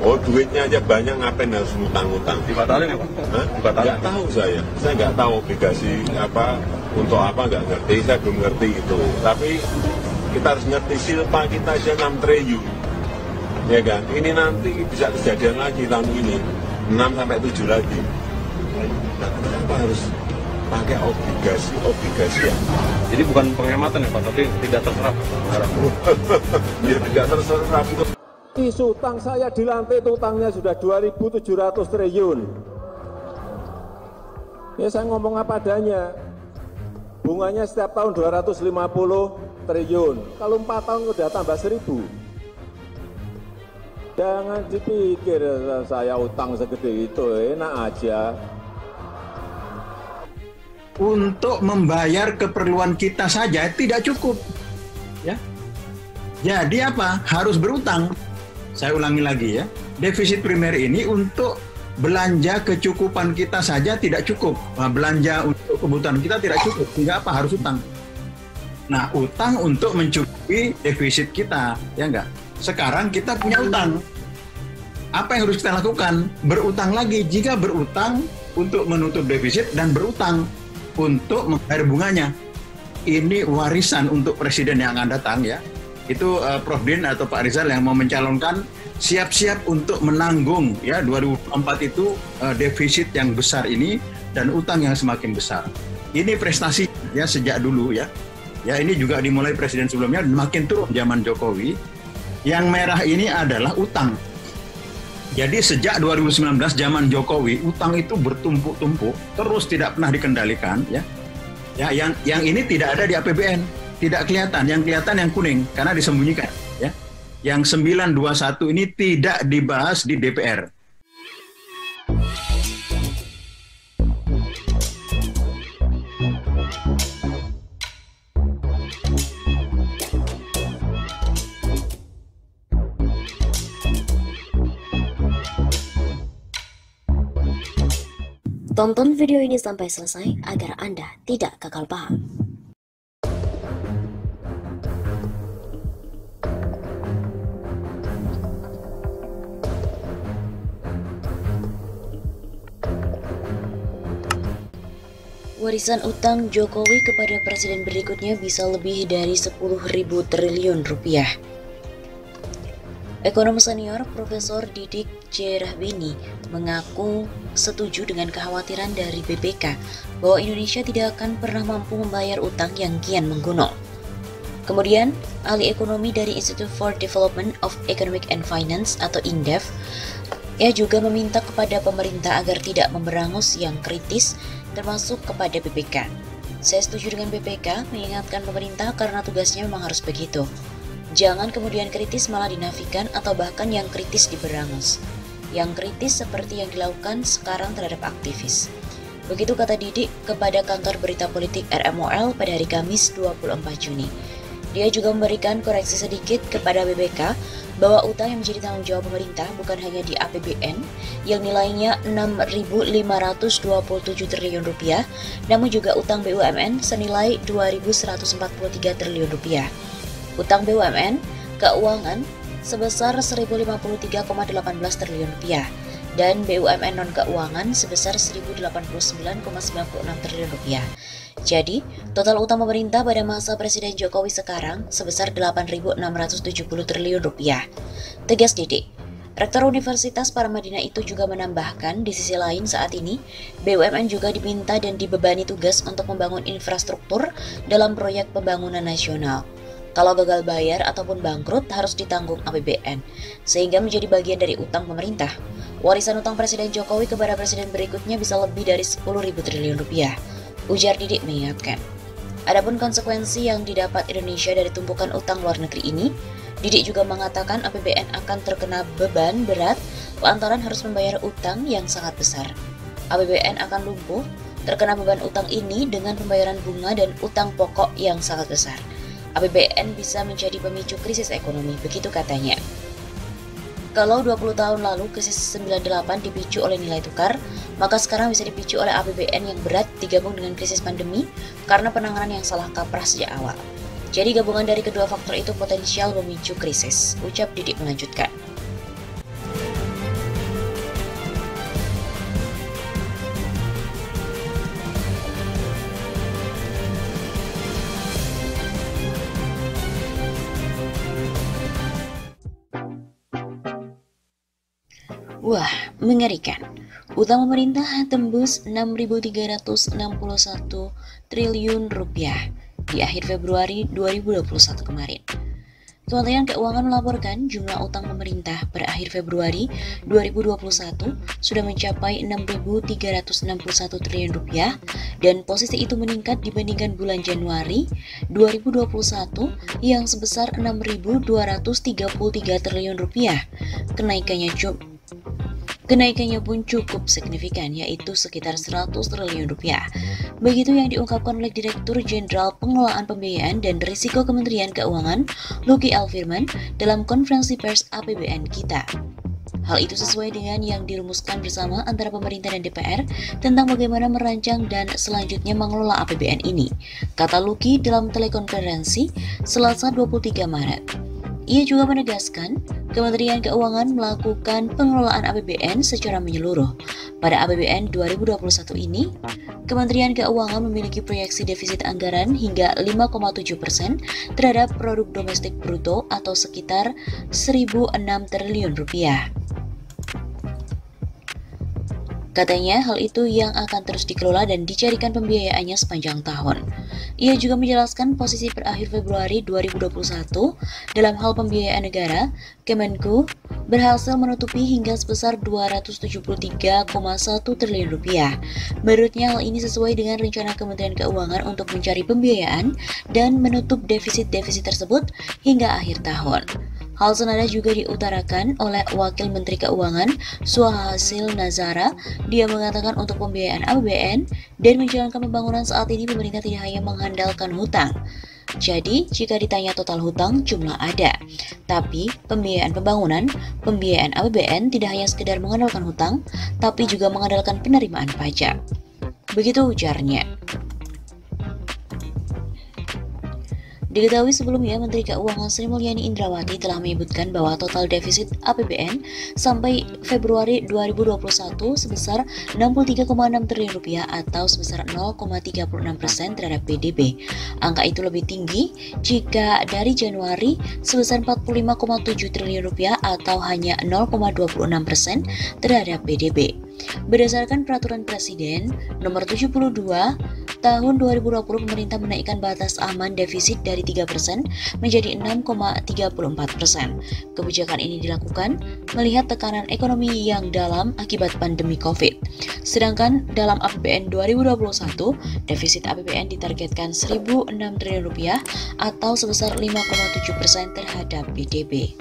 Oh, duitnya aja banyak, ngapain harus ngutang-ngutang? Dibatalin ya Pak? Hah? Dibatalin. Nggak tahu saya nggak tahu obligasi apa, untuk apa nggak ngerti, saya belum ngerti itu. Tapi kita harus ngerti silpa kita aja 6 triliun, ya kan? Ini nanti bisa kejadian lagi tahun ini, 6 sampai 7 lagi. Nah, kenapa harus pakai obligasi ya? Jadi bukan penghematan ya Pak, tapi tidak terserap. Ya tidak terserap itu. Isu utang saya dilantik itu utangnya sudah 2.700 triliun. Ya saya ngomong apa adanya. Bunganya setiap tahun 250 triliun. Kalau 4 tahun udah tambah 1.000. Jangan dipikir saya utang segede itu, enak aja. Untuk membayar keperluan kita saja tidak cukup. Ya. Jadi apa? Harus berutang. Saya ulangi lagi ya, defisit primer ini untuk belanja kecukupan kita saja tidak cukup. Belanja untuk kebutuhan kita tidak cukup, sehingga apa? Harus utang. Nah, utang untuk mencukupi defisit kita, ya enggak? Sekarang kita punya utang. Apa yang harus kita lakukan? Berutang lagi. Jika berutang untuk menutup defisit dan berutang untuk membayar bunganya. Ini warisan untuk presiden yang akan datang ya. Itu Prof. Din atau Pak Rizal yang mau mencalonkan siap-siap untuk menanggung ya 2024 itu defisit yang besar ini dan utang yang semakin besar. Ini prestasi ya sejak dulu ya. Ya ini juga dimulai presiden sebelumnya makin turun zaman Jokowi. Yang merah ini adalah utang. Jadi sejak 2019 zaman Jokowi utang itu bertumpuk-tumpuk terus tidak pernah dikendalikan ya. Ya yang ini tidak ada di APBN. Tidak kelihatan, yang kelihatan yang kuning karena disembunyikan ya. Yang 921 ini tidak dibahas di DPR. Tonton video ini sampai selesai agar Anda tidak gagal paham. Warisan utang Jokowi kepada presiden berikutnya bisa lebih dari 10.000 triliun rupiah. Ekonom senior Profesor Didik J. Rahbini mengaku setuju dengan kekhawatiran dari BPK bahwa Indonesia tidak akan pernah mampu membayar utang yang kian menggunung. Kemudian, ahli ekonomi dari Institute for Development of Economic and Finance atau INDEF, ia juga meminta kepada pemerintah agar tidak memberangus yang kritis termasuk kepada BPK. Saya setuju dengan BPK mengingatkan pemerintah karena tugasnya memang harus begitu. Jangan kemudian kritis malah dinafikan atau bahkan yang kritis diberangus. Yang kritis seperti yang dilakukan sekarang terhadap aktivis. Begitu kata Didik kepada kantor berita politik RMOL pada hari Kamis 24 Juni. Dia juga memberikan koreksi sedikit kepada BPK bahwa utang yang menjadi tanggung jawab pemerintah bukan hanya di APBN yang nilainya 6.527 triliun rupiah, namun juga utang BUMN senilai 2.143 triliun rupiah. Utang BUMN keuangan sebesar 1.053,18 triliun rupiah dan BUMN non-keuangan sebesar 1.089,96 triliun rupiah. Jadi, total utang pemerintah pada masa Presiden Jokowi sekarang sebesar 8.670 triliun rupiah. Tegas Didik. Rektor Universitas Paramadina itu juga menambahkan di sisi lain saat ini, BUMN juga diminta dan dibebani tugas untuk membangun infrastruktur dalam proyek pembangunan nasional. Kalau gagal bayar ataupun bangkrut harus ditanggung APBN, sehingga menjadi bagian dari utang pemerintah. Warisan utang Presiden Jokowi kepada presiden berikutnya bisa lebih dari 10.000 triliun rupiah, ujar Didik mengingatkan. Adapun konsekuensi yang didapat Indonesia dari tumpukan utang luar negeri ini, Didik juga mengatakan APBN akan terkena beban berat lantaran harus membayar utang yang sangat besar. APBN akan lumpuh terkena beban utang ini dengan pembayaran bunga dan utang pokok yang sangat besar. APBN bisa menjadi pemicu krisis ekonomi, begitu katanya. Kalau 20 tahun lalu krisis 98 dipicu oleh nilai tukar, maka sekarang bisa dipicu oleh APBN yang berat digabung dengan krisis pandemi karena penanganan yang salah kaprah sejak awal. Jadi gabungan dari kedua faktor itu potensial memicu krisis, ucap Didik melanjutkan. Wah, mengerikan. Utang pemerintah tembus 6.361 triliun rupiah di akhir Februari 2021 kemarin. Kementerian Keuangan melaporkan jumlah utang pemerintah per akhir Februari 2021 sudah mencapai 6.361 triliun rupiah dan posisi itu meningkat dibandingkan bulan Januari 2021 yang sebesar 6.233 triliun rupiah. Kenaikannya pun cukup signifikan, yaitu sekitar 100 triliun rupiah. Begitu yang diungkapkan oleh Direktur Jenderal Pengelolaan Pembiayaan dan Risiko Kementerian Keuangan, Luki Alfirman, dalam konferensi pers APBN kita. Hal itu sesuai dengan yang dirumuskan bersama antara pemerintah dan DPR tentang bagaimana merancang dan selanjutnya mengelola APBN ini, kata Luki dalam telekonferensi Selasa 23 Maret. Ia juga menegaskan, Kementerian Keuangan melakukan pengelolaan APBN secara menyeluruh. Pada APBN 2021 ini, Kementerian Keuangan memiliki proyeksi defisit anggaran hingga 5,7% terhadap produk domestik bruto atau sekitar 1.006 triliun rupiah. Katanya hal itu yang akan terus dikelola dan dicarikan pembiayaannya sepanjang tahun. Ia juga menjelaskan posisi per akhir Februari 2021 dalam hal pembiayaan negara, Kemenku berhasil menutupi hingga sebesar 273,1 triliun rupiah. Menurutnya hal ini sesuai dengan rencana Kementerian Keuangan untuk mencari pembiayaan dan menutup defisit-defisit tersebut hingga akhir tahun. Hal senada juga diutarakan oleh Wakil Menteri Keuangan Suhasil Nazara. Dia mengatakan untuk pembiayaan APBN dan menjalankan pembangunan saat ini pemerintah tidak hanya mengandalkan hutang. Jadi, jika ditanya total hutang, jumlah ada. Tapi, pembiayaan pembangunan, pembiayaan APBN tidak hanya sekedar mengandalkan hutang, tapi juga mengandalkan penerimaan pajak. Begitu ujarnya. Diketahui sebelumnya, Menteri Keuangan Sri Mulyani Indrawati telah menyebutkan bahwa total defisit APBN sampai Februari 2021 sebesar 63,6 triliun rupiah atau sebesar 0,36% terhadap PDB. Angka itu lebih tinggi jika dari Januari sebesar 45,7 triliun rupiah atau hanya 0,26% terhadap PDB. Berdasarkan Peraturan Presiden Nomor 72 Tahun 2020, pemerintah menaikkan batas aman defisit dari 3% menjadi 6,34%. Kebijakan ini dilakukan melihat tekanan ekonomi yang dalam akibat pandemi COVID. Sedangkan dalam APBN 2021, defisit APBN ditargetkan 1.006 triliun rupiah atau sebesar 5,7% terhadap PDB.